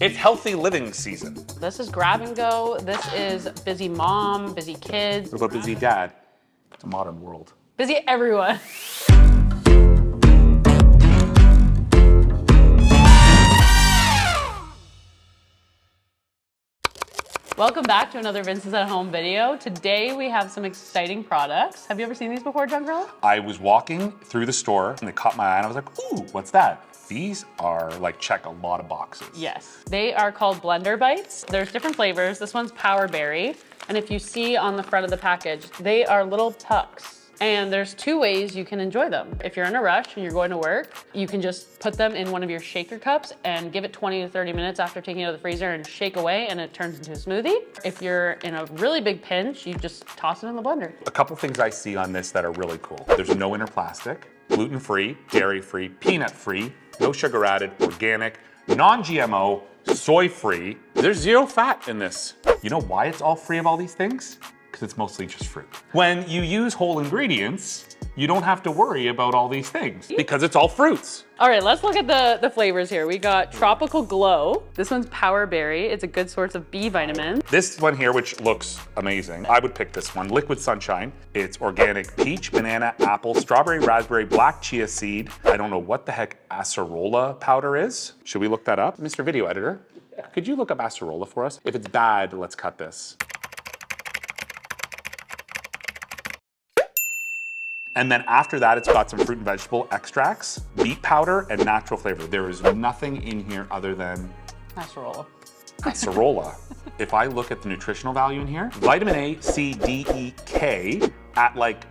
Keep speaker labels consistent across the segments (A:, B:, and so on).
A: It's healthy living season.
B: This is grab and go. This is busy mom, busy kids.
A: What about busy dad? It's a modern world.
B: Busy everyone. Welcome back to another Vince's at Home video. Today we have some exciting products. Have you ever seen these before, Giancarlo?
A: I was walking through the store and they caught my eye and I was like, ooh, what's that? These are like, check a lot of boxes.
B: Yes. They are called blender bites. There's different flavors. This one's power berry. And if you see on the front of the package, they are little pucks. And there's two ways you can enjoy them. If you're in a rush and you're going to work, you can just put them in one of your shaker cups and give it 20 to 30 minutes after taking it out of the freezer and shake away and it turns into a smoothie. If you're in a really big pinch, you just toss it in the blender.
A: A couple things I see on this that are really cool. There's no inner plastic, gluten-free, dairy-free, peanut-free, no sugar added, organic, non-GMO, soy-free. There's zero fat in this. You know why it's all free of all these things? Because it's mostly just fruit. When you use whole ingredients, you don't have to worry about all these things because it's all fruits.
B: All right, let's look at the flavors here. We got Tropical Glow. This one's Power Berry. It's a good source of B vitamin.
A: This one here, which looks amazing, I would pick this one, Liquid Sunshine. It's organic peach, banana, apple, strawberry, raspberry, black chia seed. I don't know what the heck acerola powder is. Should we look that up? Mr. Video Editor, could you look up acerola for us? If it's bad, let's cut this. And then after that, it's got some fruit and vegetable extracts, beet powder, and natural flavor. There is nothing in here other than
B: Acerola.
A: acerola. If I look at the nutritional value in here, vitamin A, C, D, E, K at like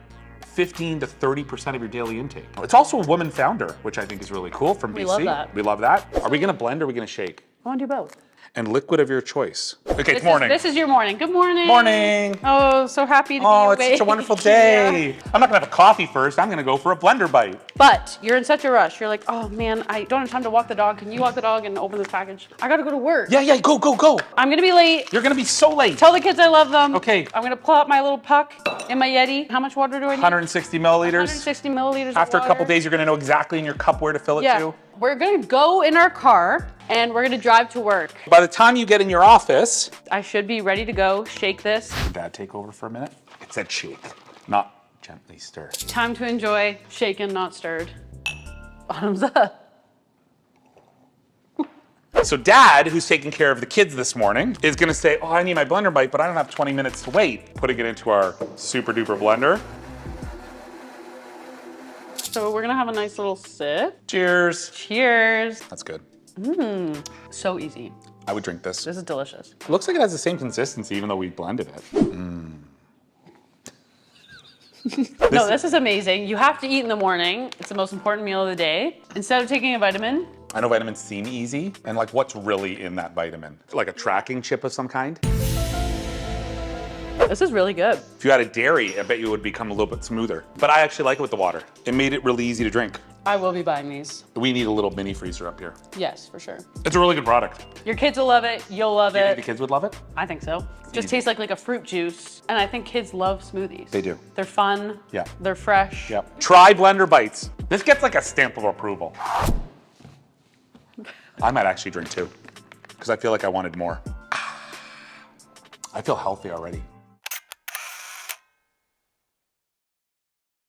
A: 15 to 30% of your daily intake. It's also a woman founder, which I think is really cool from BC.
B: We love that.
A: We love that. Are we gonna blend or are we gonna shake?
B: I want to do both.
A: And liquid of your choice. Okay, it's morning.
B: This is your morning. Good morning.
A: Morning.
B: Oh, so happy to be
A: Oh,
B: awake.
A: it's such a wonderful day.
B: Yeah.
A: I'm not gonna have a coffee first. I'm gonna go for a blender bite.
B: But you're in such a rush. You're like, oh man, I don't have time to walk the dog. Can you walk the dog and open this package? I gotta go to work.
A: Yeah, go, go, go.
B: I'm gonna be late.
A: You're gonna be so late.
B: Tell the kids I love them.
A: Okay.
B: I'm gonna pull out my little puck in my Yeti. How much water do I need?
A: 160 milliliters.
B: 160 milliliters
A: After
B: of
A: a couple
B: water.
A: days, you're gonna know exactly in your cup where to fill it to.
B: We're gonna go in our car and we're gonna drive to work.
A: By the time you get in your office,
B: I should be ready to go. Shake this.
A: Dad, take over for a minute. It said shake, not gently stir.
B: Time to enjoy. Shaken, not stirred. Bottoms up.
A: So Dad, who's taking care of the kids this morning, is gonna say, oh, I need my blender bite, but I don't have 20 minutes to wait. Putting it into our super duper blender.
B: So we're gonna have a nice little sip.
A: Cheers.
B: Cheers.
A: That's good.
B: So easy.
A: I would drink this.
B: This is delicious.
A: It looks like it has the same consistency even though we blended it.
B: No, this is amazing. You have to eat in the morning. It's the most important meal of the day. Instead of taking a vitamin.
A: I know vitamins seem easy, and like what's really in that vitamin? Like a tracking chip of some kind?
B: This is really good.
A: If you added dairy, I bet you it would become a little bit smoother. But I actually like it with the water. It made it really easy to drink.
B: I will be buying these.
A: We need a little mini freezer up here.
B: Yes, for sure.
A: It's a really good product.
B: Your kids will love it. You'll love
A: Do you think
B: it.
A: the kids would love it?
B: I think so. Just
A: easy.
B: tastes like a fruit juice. And I think kids love smoothies.
A: They do.
B: They're fun.
A: Yeah.
B: They're fresh.
A: Yep. Try blender bites. This gets like a stamp of approval. I might actually drink two because I feel like I wanted more. I feel healthy already.